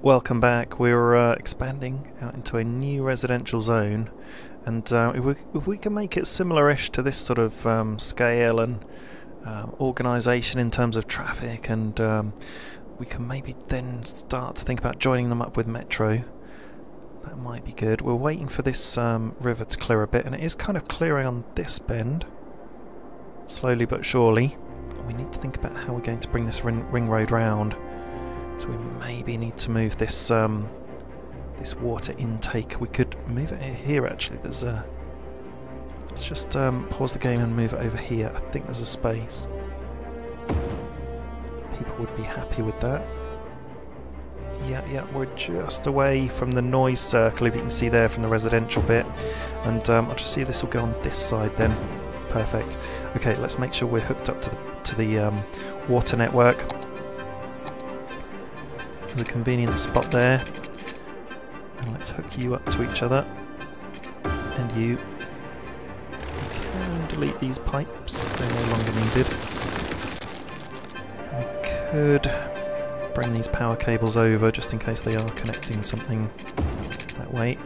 Welcome back. We're expanding out into a new residential zone, and if we can make it similar-ish to this sort of scale and organisation in terms of traffic, and we can maybe then start to think about joining them up with Metro. That might be good. We're waiting for this river to clear a bit, and it is kind of clearing on this bend, slowly but surely. We need to think about how we're going to bring this ring road round. So we maybe need to move this this water intake. We could move it here actually. There's a... Let's just pause the game and move it over here. I think there's a space. People would be happy with that. Yeah, we're just away from the noise circle, if you can see there from the residential bit. And I'll just see if this will go on this side then. Perfect. Okay, let's make sure we're hooked up to the water network. There's a convenient spot there, and let's hook you up to each other, and you can delete these pipes because they're no longer needed. And we could bring these power cables over just in case they are connecting something that way.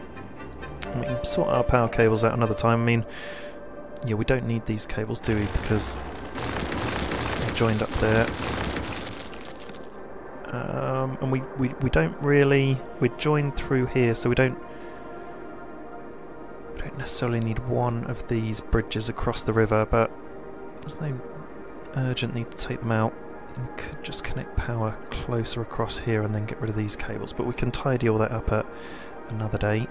And we can sort our power cables out another time. I mean, yeah, we don't need these cables, do we, because they're joined up there. And we don't really... We're joined through here, so we don't necessarily need one of these bridges across the river, but there's no urgent need to take them out. We could just connect power closer across here and then get rid of these cables, but we can tidy all that up at another day.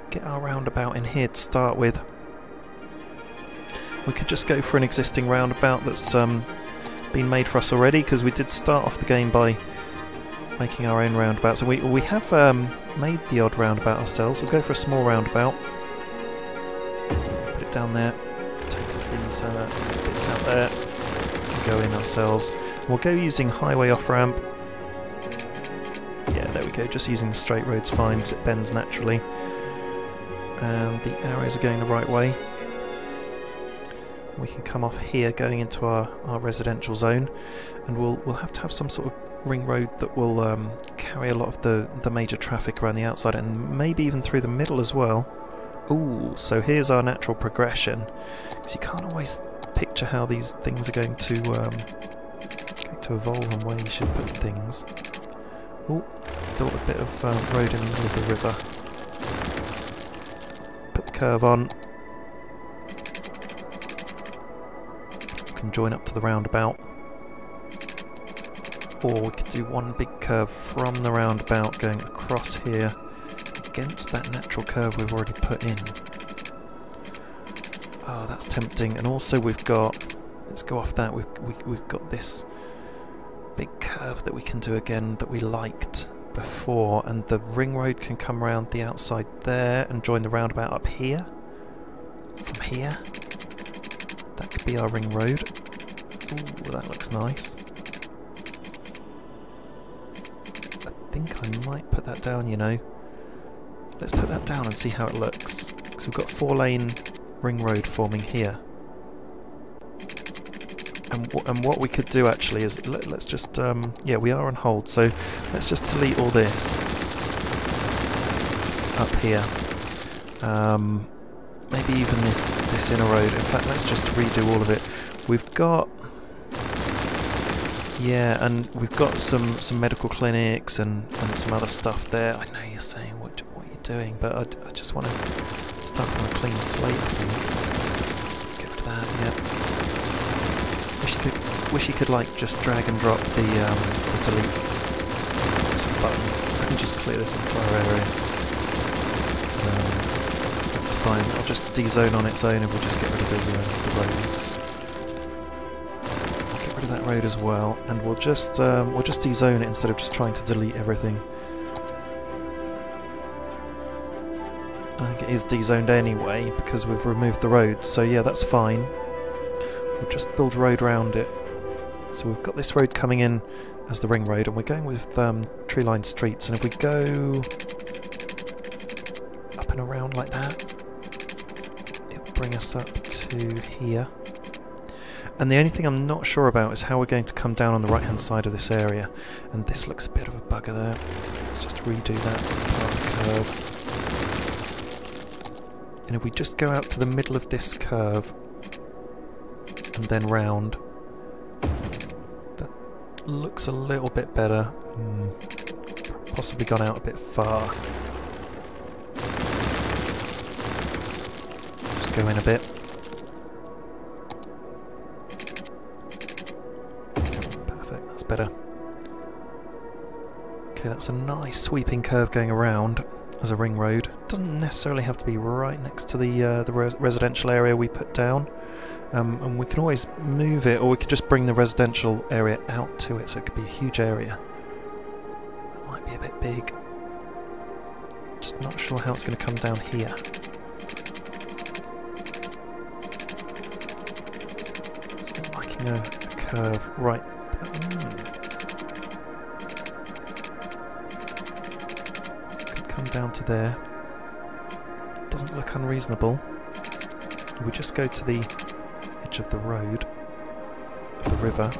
Get our roundabout in here to start with. We could just go for an existing roundabout that's been made for us already, because we did start off the game by making our own roundabouts, and we have made the odd roundabout ourselves. We'll go for a small roundabout, put it down there, take off these bits out there, and go in ourselves. We'll go using highway off-ramp. Yeah, there we go, just using the straight road's fine because it bends naturally, and the arrows are going the right way. We can come off here going into our residential zone, and we'll have to have some sort of ring road that will carry a lot of the major traffic around the outside, and maybe even through the middle as well. Ooh, so here's our natural progression, because you can't always picture how these things are going to evolve and where you should put things. Oh, built a bit of road in the middle of the river. Put the curve on. Join up to the roundabout, or we could do one big curve from the roundabout going across here against that natural curve we've already put in. Oh, that's tempting. And also we've got, let's go off that, we've got this big curve that we can do again that we liked before, and the ring road can come around the outside there and join the roundabout up here. From here that could be our ring road. Ooh, that looks nice. I think I might put that down, you know. Let's put that down and see how it looks. Because we've got 4-lane ring road forming here. And what we could do actually is, let's just, yeah, we are on hold, so let's just delete all this up here. Maybe even this inner road. In fact, let's just redo all of it. We've got... Yeah, and we've got some medical clinics and some other stuff there. I know you're saying, what are you doing? But I just want to start from a clean slate, I think. Get rid of that, yeah. Wish you could like just drag and drop the delete button and just clear this entire area. That's fine. I'll just dezone on its own and we'll just get rid of the roads. Get rid of that road as well, and we'll just dezone it instead of just trying to delete everything. I think it is dezoned anyway because we've removed the roads, so yeah, that's fine. We'll just build a road around it. So we've got this road coming in as the ring road, and we're going with tree-lined streets, and if we go up and around like that, it'll bring us up to here. And the only thing I'm not sure about is how we're going to come down on the right hand side of this area, and this looks a bit of a bugger there. let's just redo that curve. And if we just go out to the middle of this curve and then round, that looks a little bit better. Possibly gone out a bit far. Just go in a bit. Perfect, that's better. Okay, that's a nice sweeping curve going around as a ring road. Doesn't necessarily have to be right next to the residential area we put down, and we can always move it, or we could just bring the residential area out to it, so it could be a huge area. That might be a bit big. Just not sure how it's going to come down here. It's not liking a curve right there. Come down to there. Doesn't look unreasonable. We just go to the edge of the road, of the river.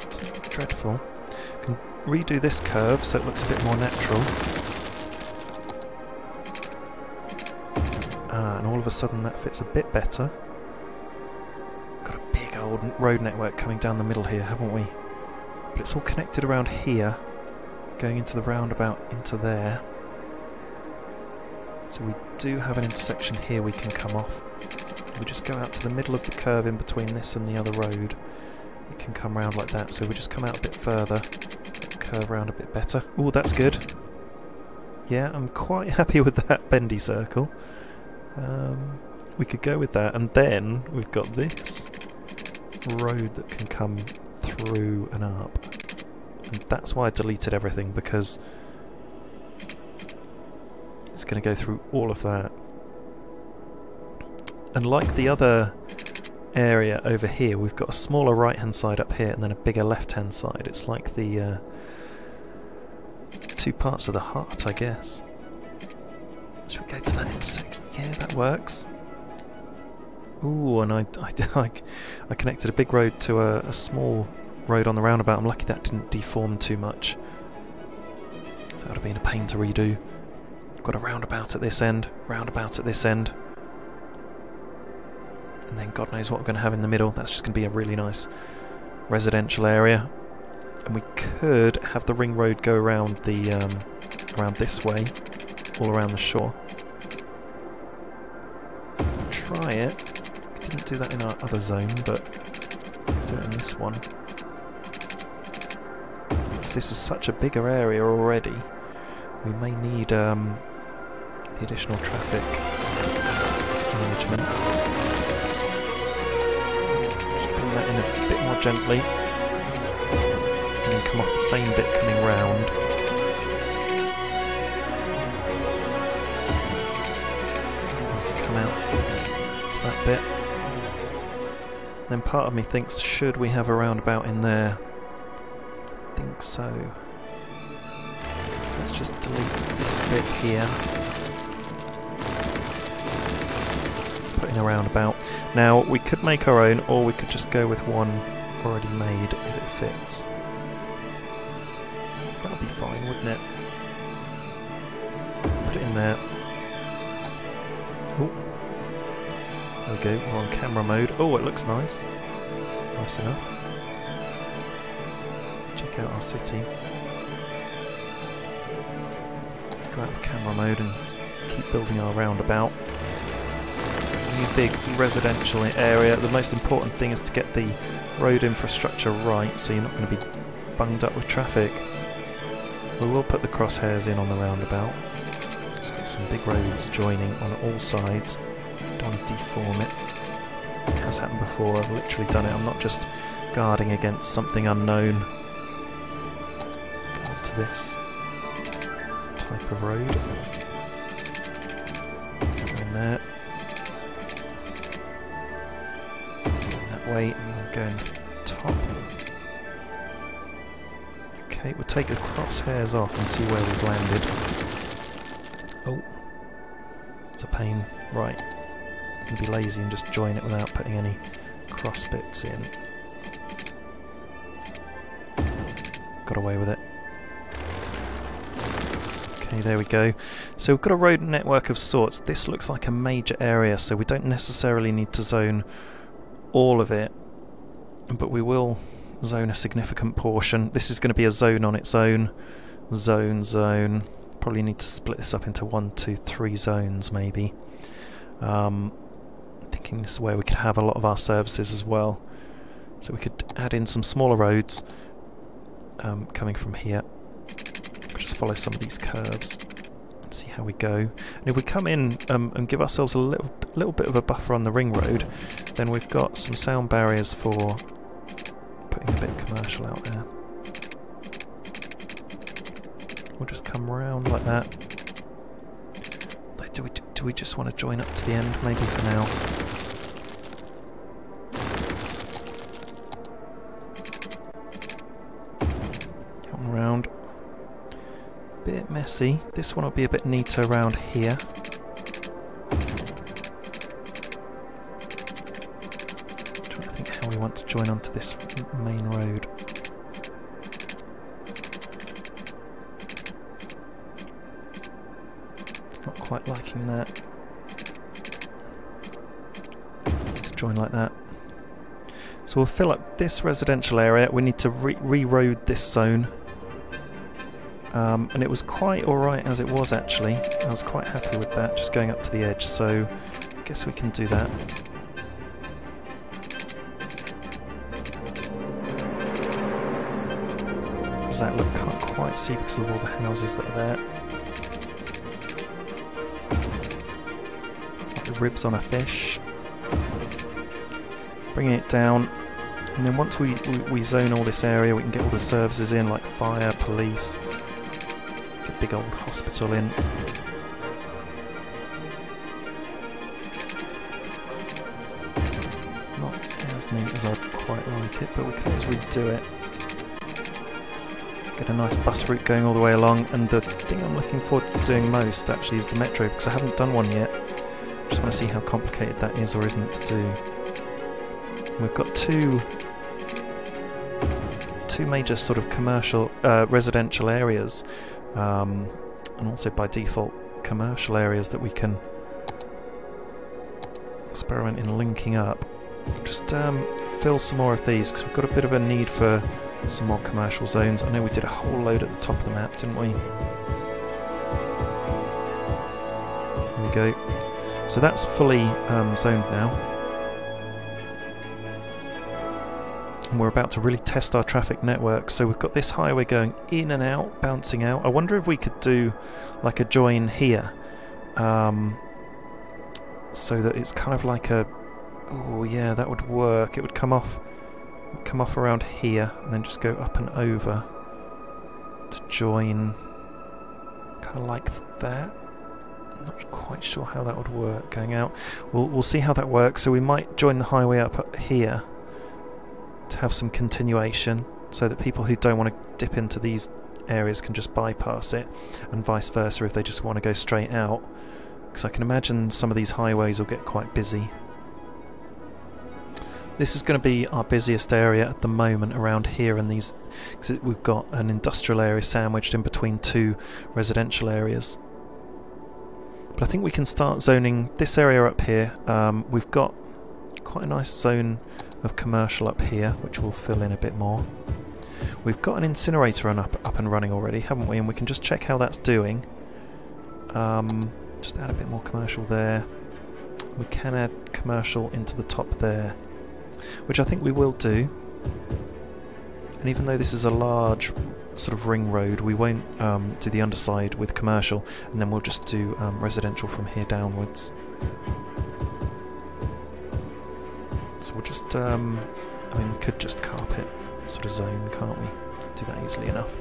It's not dreadful. We can redo this curve so it looks a bit more natural. And all of a sudden that fits a bit better. Got a big old road network coming down the middle here, haven't we? But it's all connected around here, going into the roundabout into there. So we do have an intersection here we can come off. We just go out to the middle of the curve in between this and the other road. It can come round like that, so we just come out a bit further, curve round a bit better. Oh, that's good. Yeah, I'm quite happy with that bendy circle. We could go with that, and then we've got this road that can come through and up. And that's why I deleted everything, because it's going to go through all of that. And like the other area over here, we've got a smaller right hand side up here and then a bigger left hand side. It's like the two parts of the heart, I guess. Should we go to that intersection? Yeah, that works. Ooh, and I connected a big road to a small road on the roundabout. I'm lucky that didn't deform too much. So that would have been a pain to redo. Got a roundabout at this end, roundabout at this end. And then God knows what we're going to have in the middle. That's just going to be a really nice residential area. And we could have the ring road go around the around this way, all around the shore. Try it. We didn't do that in our other zone, but we'll do it in this one. Because this is such a bigger area already, we may need the additional traffic management. Just bring that in a bit more gently, and then come off the same bit coming round. We can come out to that bit. Then part of me thinks, should we have a roundabout in there? I think so. So let's just delete this bit here. Put in a roundabout. Now we could make our own, or we could just go with one already made if it fits. So that'll be fine, wouldn't it? Put it in there. Oh, there we go. We're on camera mode. Oh, it looks nice. Nice enough. Check out our city. Go out of camera mode and keep building our roundabout. So a new big residential area. The most important thing is to get the road infrastructure right, so you're not going to be bunged up with traffic. We will put the crosshairs in on the roundabout. It's got some big roads joining on all sides. Don't want to deform it. It has happened before. I've literally done it. I'm not just guarding against something unknown. Go on to this type of road. Go in there. Going that way and going top. Okay, we'll take the crosshairs off and see where we've landed. Oh, it's a pain. Right, I'm going to be lazy and just join it without putting any cross bits in. Got away with it. Okay, there we go. So we've got a road network of sorts. This looks like a major area, so we don't necessarily need to zone all of it, but we will zone a significant portion. This is going to be a zone on its own. Zone. Probably need to split this up into 1, 2, 3 zones maybe. Thinking this is where we could have a lot of our services as well. So we could add in some smaller roads coming from here. Just follow some of these curves and see how we go. And if we come in and give ourselves a little bit of a buffer on the ring road, then we've got some sound barriers for putting a bit of commercial out there. We'll just come around like that. Although, do we just want to join up to the end maybe for now? Come around. Bit messy. This one will be a bit neater around here. Trying to think how we want to join onto this main road. It's not quite liking that. Just join like that. So we'll fill up this residential area. We need to re-road this zone. And it was quite alright as it was actually. I was quite happy with that, just going up to the edge, so I guess we can do that. Does that look? Can't quite see because of all the houses that are there. Like the ribs on a fish. Bringing it down, and then once we zone all this area, we can get all the services in, like fire, police. Get a big old hospital in. It's not as neat as I'd quite like it, but we can always redo it. Get a nice bus route going all the way along, and the thing I'm looking forward to doing most actually is the metro, because I haven't done one yet. Just want to see how complicated that is or isn't to do. We've got two major sort of commercial, residential areas, and also by default commercial areas that we can experiment in linking up. Just fill some more of these because we've got a bit of a need for some more commercial zones. I know we did a whole load at the top of the map, didn't we? There we go. So that's fully zoned now. And we're about to really test our traffic network. So we've got this highway going in and out, bouncing out. I wonder if we could do like a join here, so that it's kind of like a, oh yeah, that would work. It would come off around here and then just go up and over to join, kind of like that. I'm not quite sure how that would work going out. We'll see how that works. So we might join the highway up here to have some continuation, so that people who don't want to dip into these areas can just bypass it, and vice versa if they just want to go straight out, because I can imagine some of these highways will get quite busy. This is going to be our busiest area at the moment around here, and these, because we've got an industrial area sandwiched in between two residential areas. But I think we can start zoning this area up here. We've got quite a nice zone of commercial up here, which we'll fill in a bit more. We've got an incinerator up and running already, haven't we? And we can just check how that's doing. Just add a bit more commercial there. We can add commercial into the top there, which I think we will do. And even though this is a large sort of ring road, we won't do the underside with commercial, and then we'll just do residential from here downwards. So we'll just, I mean, we could just carpet sort of zone, can't we? Do that easily enough.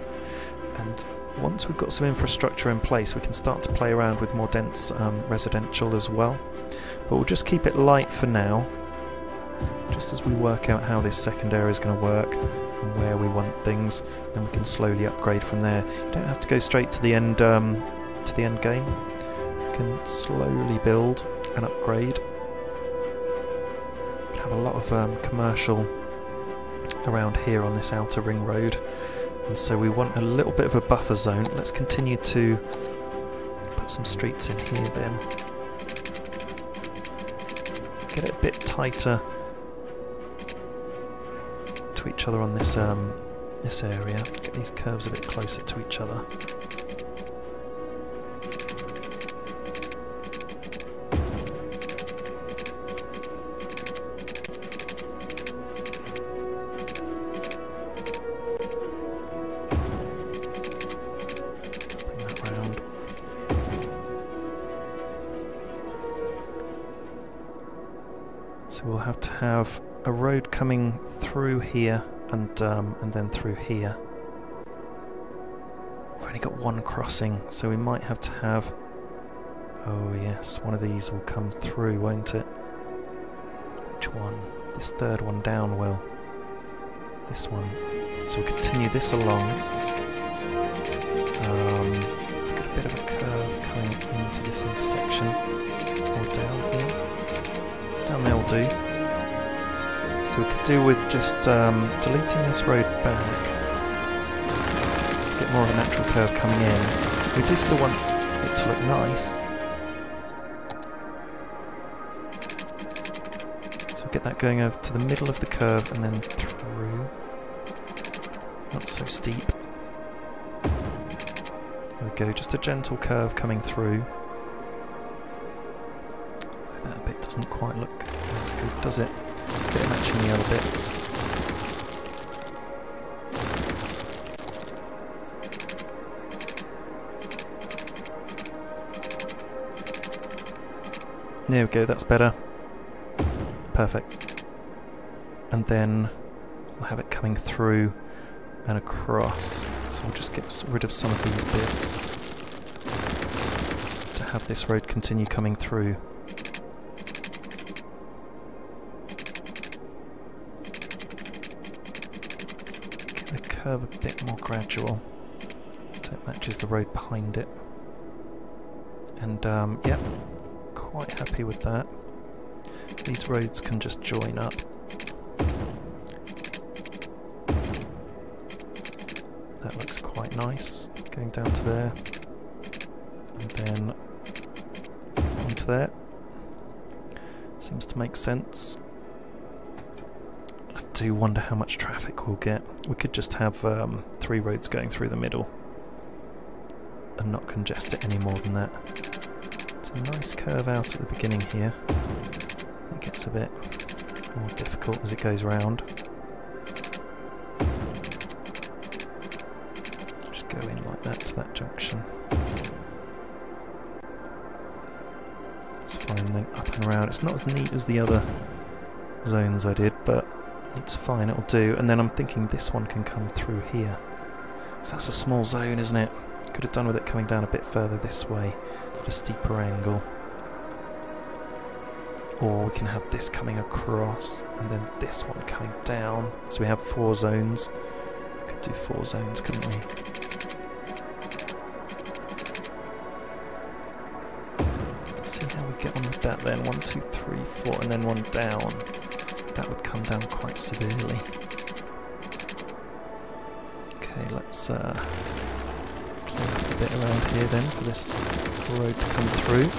And once we've got some infrastructure in place, we can start to play around with more dense residential as well. But we'll just keep it light for now, just as we work out how this second area is going to work and where we want things. Then we can slowly upgrade from there. You don't have to go straight to the end game. You can slowly build and upgrade. Have a lot of commercial around here on this outer ring road, and so we want a little bit of a buffer zone. Let's continue to put some streets in here then. Get it a bit tighter to each other on this this area. Get these curves a bit closer to each other. So we'll have to have a road coming through here and then through here. We've only got one crossing, so we might have to have... Oh yes, one of these will come through, won't it? Which one? This third one down will. This one. So we'll continue this along. Let's get a bit of a curve coming into this intersection. Or down here. Down there will do. So we could do with just deleting this road back to get more of a natural curve coming in. We do still want it to look nice. So we'll get that going over to the middle of the curve and then through. Not so steep. There we go, just a gentle curve coming through. That bit doesn't quite look as good, does it? Bit matching the other bits. There we go, that's better. Perfect. And then we'll have it coming through and across. So we'll just get rid of some of these bits to have this road continue coming through. Curve a bit more gradual so it matches the road behind it, and yeah, quite happy with that. These roads can just join up. That looks quite nice, going down to there and then onto there. Seems to make sense. I do wonder how much traffic we'll get. We could just have 3 roads going through the middle and not congest it any more than that. It's a nice curve out at the beginning here. It gets a bit more difficult as it goes round. Just go in like that to that junction. It's fine then, up and around. It's not as neat as the other zones I did, but it's fine, it'll do. And then I'm thinking this one can come through here. So that's a small zone, isn't it? Could have done with it coming down a bit further this way at a steeper angle. Or we can have this coming across and then this one coming down. So we have 4 zones. We could do 4 zones, couldn't we? Let's see how we get on with that then. 1, 2, 3, 4, and then one down. That would come down quite severely. Okay, let's clear up a bit around here then for this road to come through.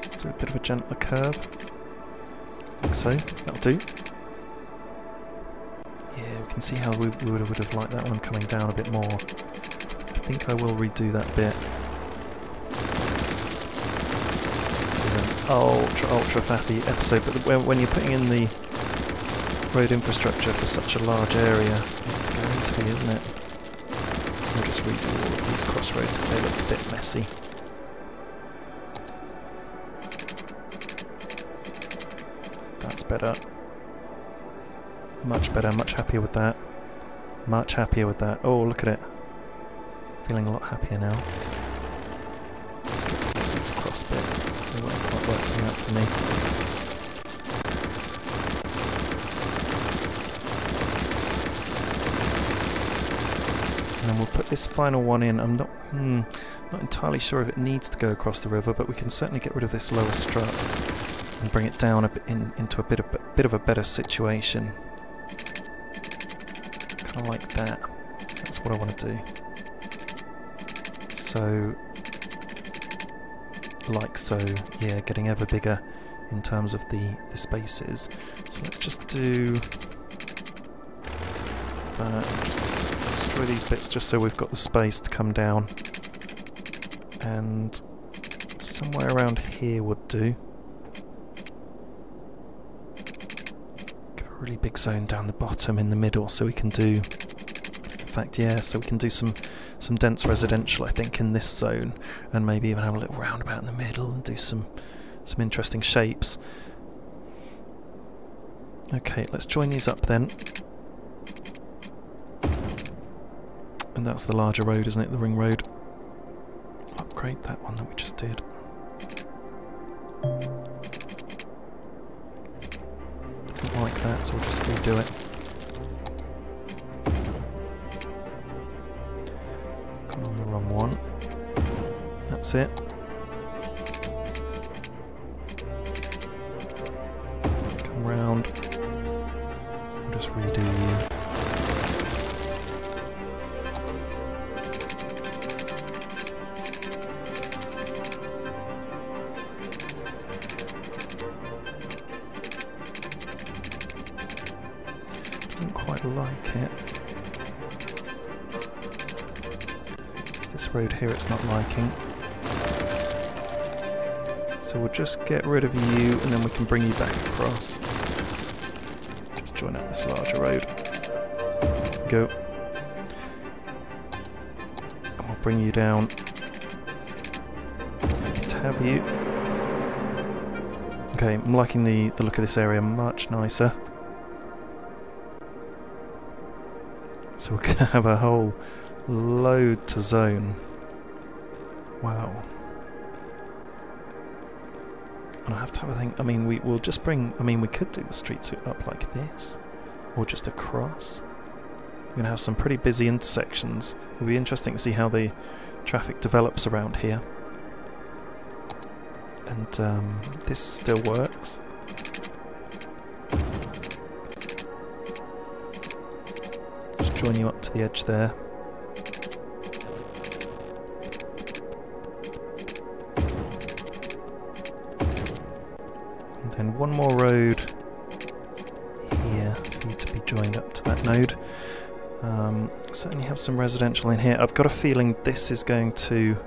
Let's do a bit of a gentler curve. Like so, that'll do. Yeah, we can see how we would have liked that one coming down a bit more. I think I will redo that bit. Ultra faffy episode, but when you're putting in the road infrastructure for such a large area, it's going to be, isn't it? We'll just redo all of these crossroads because they looked a bit messy. That's better. Much better, much happier with that. Much happier with that. Oh, look at it. Feeling a lot happier now. Let's get rid of these cross bits. They weren't quite working out for me. And then we'll put this final one in. I'm not entirely sure if it needs to go across the river, but we can certainly get rid of this lower strut and bring it down a bit into a bit of a better situation. kind of like that. That's what I want to do. So, like so, yeah, getting ever bigger in terms of the spaces. So let's just do that. Just destroy these bits just so we've got the space to come down. And somewhere around here would do. Really big zone down the bottom in the middle, so we can do, in fact, yeah, so we can do some dense residential, I think, in this zone, and maybe even have a little roundabout in the middle and do some interesting shapes. Okay, let's join these up then. And that's the larger road, isn't it? The ring road. Upgrade that one that we just did. Doesn't like that, so we'll just redo it. Gone on the wrong one. That's it. Come round. We'll just redo you. Quite like it. It's this road here it's not liking. So we'll just get rid of you and then we can bring you back across. Just join up this larger road. Go. And we'll bring you down to have you. Okay, I'm liking the look of this area, much nicer. So we're going to have a whole load to zone. Wow. And I have to have a think. I mean, we'll just bring. I mean, we could do the streets up like this, or just across. We're going to have some pretty busy intersections. It'll be interesting to see how the traffic develops around here. And this still works. Join you up to the edge there. And then one more road here for you to be joined up to that node. Certainly have some residential in here. I've got a feeling this is going to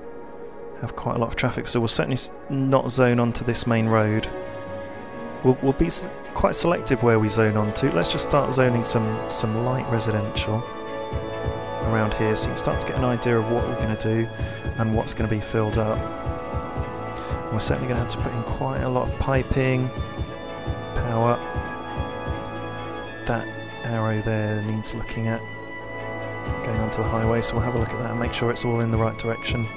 have quite a lot of traffic, so we'll certainly not zone onto this main road. We'll be quite selective where we zone onto. Let's just start zoning some light residential around here, so you can start to get an idea of what we're going to do and what's going to be filled up. And we're certainly going to have to put in quite a lot of piping, power. That arrow there needs looking at, going onto the highway, so we'll have a look at that and make sure it's all in the right direction.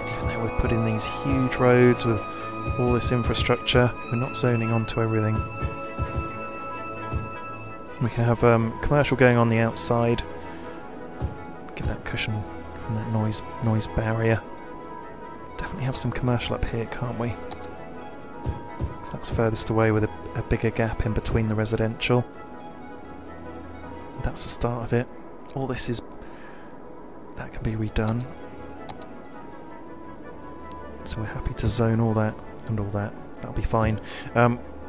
Even though we've put in these huge roads with all this infrastructure, we're not zoning onto everything. We can have commercial going on the outside, give that cushion from that noise barrier. Definitely have some commercial up here, can't we? Because that's furthest away with a bigger gap in between the residential. That's the start of it. All this is, that can be redone. So we're happy to zone all that and all that. That'll be fine.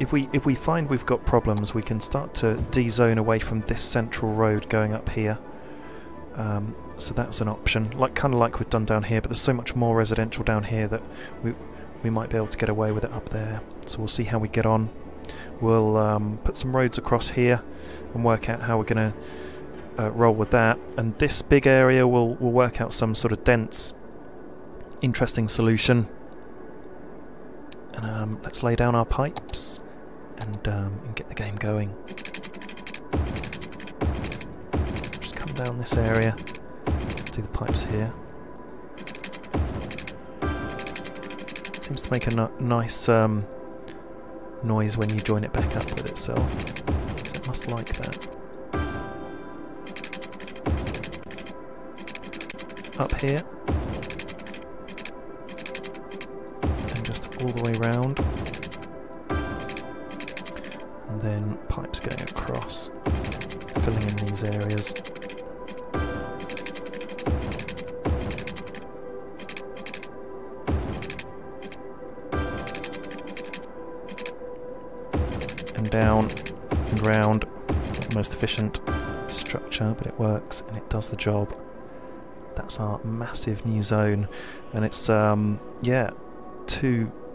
If we find we've got problems, we can start to de-zone away from this central road going up here. So that's an option, kind of like we've done down here. But there's so much more residential down here that we might be able to get away with it up there. So we'll see how we get on. We'll put some roads across here and work out how we're going to roll with that. And this big area we'll work out some sort of dense, interesting solution. And let's lay down our pipes and get the game going. Just come down this area, do the pipes here. Seems to make a nice noise when you join it back up with itself, so it must like that. Up here, and just all the way round, and then pipes going across. filling in these areas. And down and round. Not the most efficient structure, but it works and it does the job. That's our massive new zone, and it's yeah,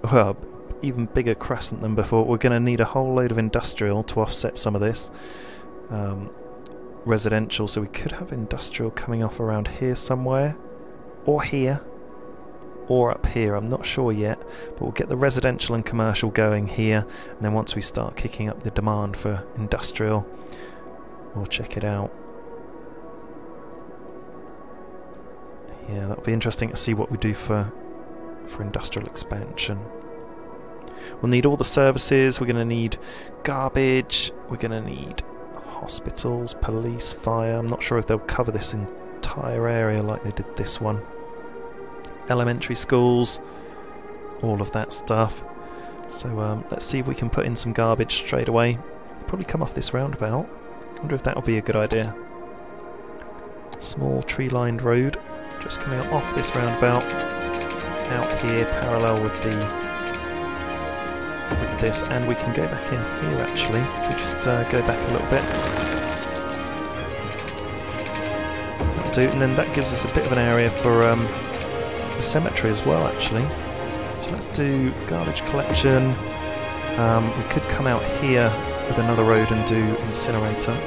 well, even bigger crescent than before. We're going to need a whole load of industrial to offset some of this residential, so we could have industrial coming off around here somewhere, or here, or up here. I'm not sure yet, but we'll get the residential and commercial going here, and then once we start kicking up the demand for industrial, we'll check it out. Yeah, that'll be interesting to see what we do for industrial expansion. We'll need all the services. We're going to need garbage. We're going to need hospitals, police, fire. I'm not sure if they'll cover this entire area like they did this one. Elementary schools, all of that stuff. So let's see if we can put in some garbage straight away. Probably come off this roundabout. I wonder if that'll be a good idea. Small tree-lined road. Just coming off this roundabout, out here, parallel with this, and we can go back in here actually. We just go back a little bit. That'll do, and then that gives us a bit of an area for the cemetery as well, actually. So let's do garbage collection. We could come out here with another road and do incinerator.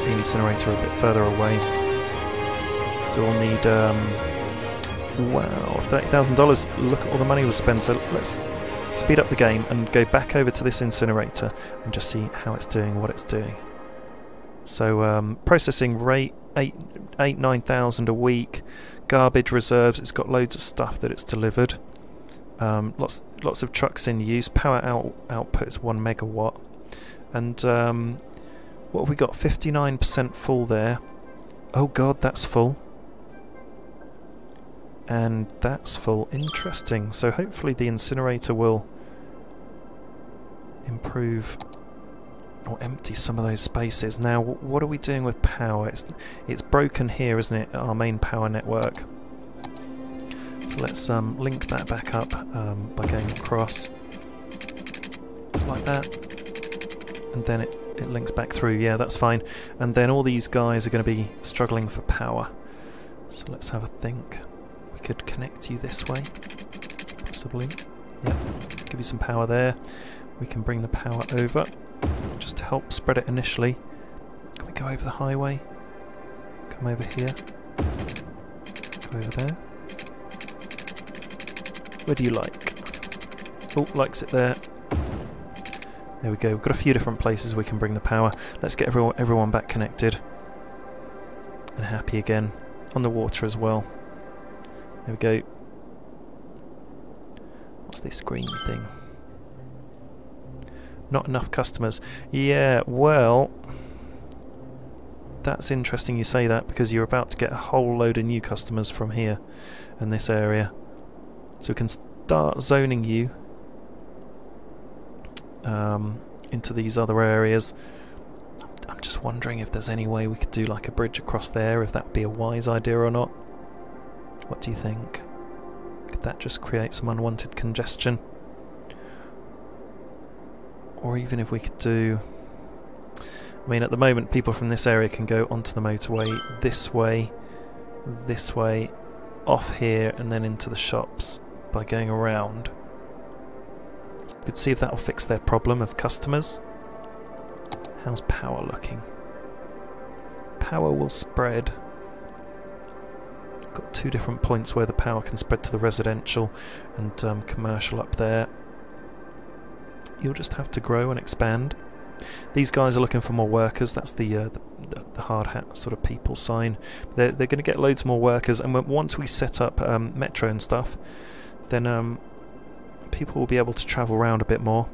Incinerator a bit further away, so we'll need wow, $30,000. Look at all the money we'll spend. So let's speed up the game and go back over to this incinerator and just see how it's doing, what it's doing. So processing rate 9,000 a week. Garbage reserves, it's got loads of stuff that it's delivered. Lots of trucks in use. Power output is 1 megawatt, and what have we got? 59% full there. Oh god, that's full. And that's full. Interesting. So hopefully the incinerator will improve or empty some of those spaces. Now, what are we doing with power? It's broken here, isn't it? Our main power network. So let's link that back up by going across. Just like that. And then it links back through. Yeah, that's fine. And then all these guys are going to be struggling for power. So let's have a think. We could connect you this way, possibly. Yeah, give you some power there. We can bring the power over just to help spread it initially. Can we go over the highway? Come over here. Go over there. Where do you like? Oh, likes it there. There we go. We've got a few different places we can bring the power. Let's get everyone back connected and happy again. On the water as well. There we go. What's this green thing? Not enough customers. Yeah, well, that's interesting you say that, because you're about to get a whole load of new customers from here in this area. So we can start zoning you into these other areas. I'm just wondering if there's any way we could do like a bridge across there, if that would be a wise idea or not. What do you think? Could that just create some unwanted congestion? Or even if we could do... I mean, at the moment people from this area can go onto the motorway this way, off here, and then into the shops by going around. So we could see if that will fix their problem of customers. How's power looking? Power will spread. Got two different points where the power can spread to the residential and commercial up there. You'll just have to grow and expand. These guys are looking for more workers. That's the hard hat sort of people sign. They're going to get loads more workers, and once we set up metro and stuff, then people will be able to travel around a bit more.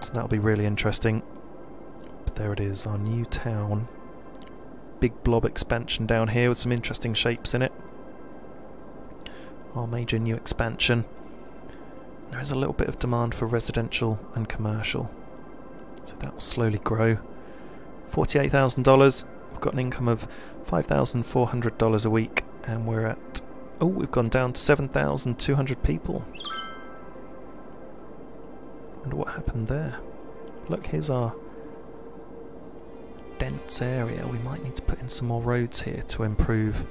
So that'll be really interesting. But there it is, our new town. Big blob expansion down here with some interesting shapes in it. Our major new expansion. There is a little bit of demand for residential and commercial. So that will slowly grow. $48,000. We've got an income of $5,400 a week, and we're at... oh, we've gone down to 7,200 people. Wonder what happened there. Look, here's our dense area. We might need to put in some more roads here to improve.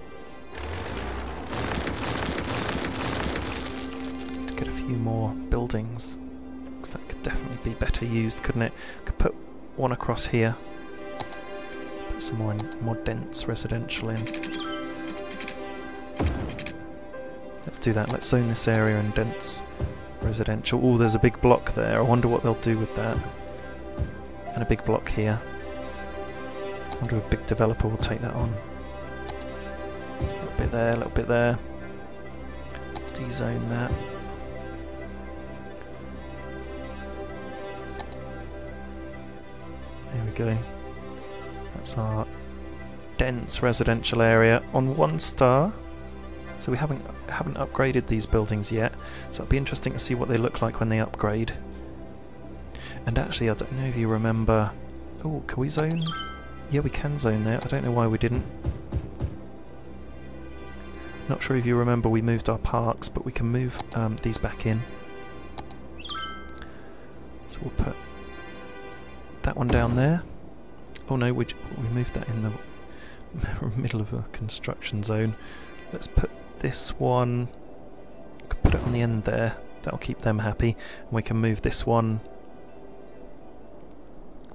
To get a few more buildings. Because that could definitely be better used, couldn't it? Could put one across here. Put some more dense residential in. Let's do that. Let's zone this area in dense residential. Oh, there's a big block there. I wonder what they'll do with that. And a big block here. I wonder if a big developer will take that on. A little bit there, a little bit there. Dezone that. There we go. That's our dense residential area on 1 star. So we haven't upgraded these buildings yet. So it'll be interesting to see what they look like when they upgrade. And actually, I don't know if you remember... oh, can we zone? Yeah, we can zone there. I don't know why we didn't. Not sure if you remember we moved our parks, but we can move these back in. So we'll put that one down there. Oh no, we moved that in the middle of a construction zone. Let's put this one... we can put it on the end there. That'll keep them happy. And we can move this one...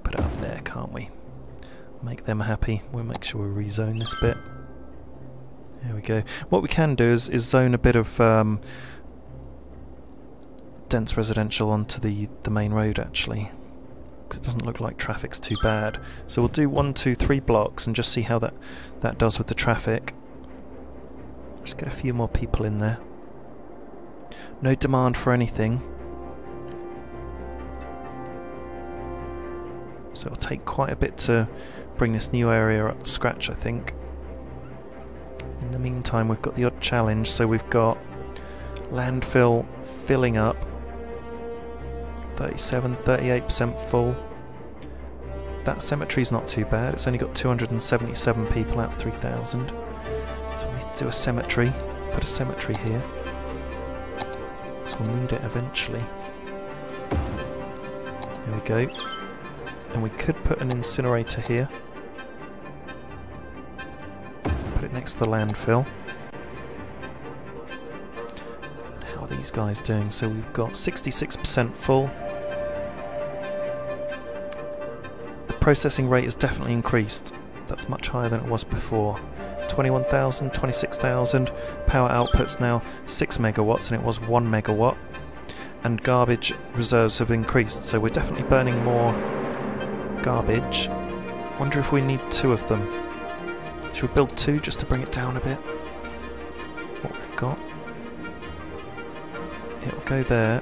put it up there, can't we? Make them happy. We'll make sure we rezone this bit. There we go. What we can do is zone a bit of dense residential onto the main road, actually. Because it doesn't look like traffic's too bad. So we'll do 1, 2, 3 blocks and just see how that does with the traffic. Just get a few more people in there. No demand for anything. So it'll take quite a bit to bring this new area up to scratch, I think. In the meantime, we've got the odd challenge. So we've got landfill filling up. 38% full. That cemetery's not too bad. It's only got 277 people out of 3,000. So we need to do a cemetery. Put a cemetery here. So we'll need it eventually. There we go. And we could put an incinerator here. Put it next to the landfill. And how are these guys doing? So we've got 66% full. The processing rate has definitely increased. That's much higher than it was before. 21,000, 26,000. Power output's now 6 megawatts and it was 1 megawatt. And garbage reserves have increased, so we're definitely burning more garbage. Wonder if we need 2 of them. Should we build 2 just to bring it down a bit? What we've got. It'll go there.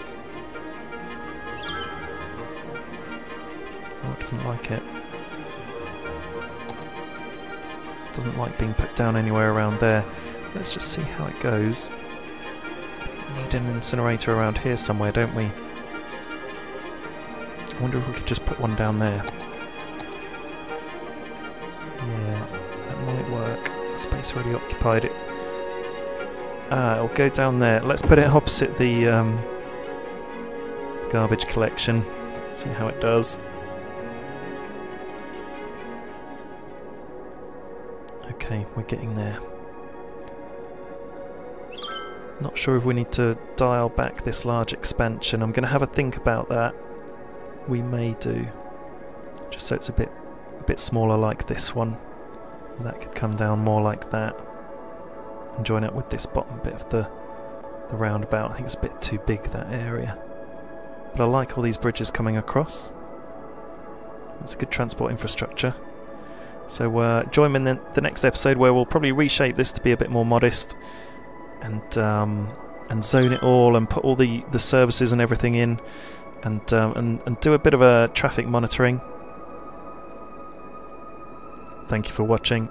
Oh, it doesn't like it. Doesn't like being put down anywhere around there. Let's just see how it goes. Need an incinerator around here somewhere, don't we? I wonder if we could just put one down there. Yeah, that might work. Space already occupied it. It'll go down there. Let's put it opposite the garbage collection. See how it does. Okay, we're getting there. Not sure if we need to dial back this large expansion. I'm going to have a think about that. We may do. Just so it's a bit smaller like this one. That could come down more like that. And join up with this bottom bit of the roundabout. I think it's a bit too big, that area. But I like all these bridges coming across. It's a good transport infrastructure. So join me in the next episode where we'll probably reshape this to be a bit more modest. And zone it all and put all the services and everything in, and do a bit of a traffic monitoring. Thank you for watching.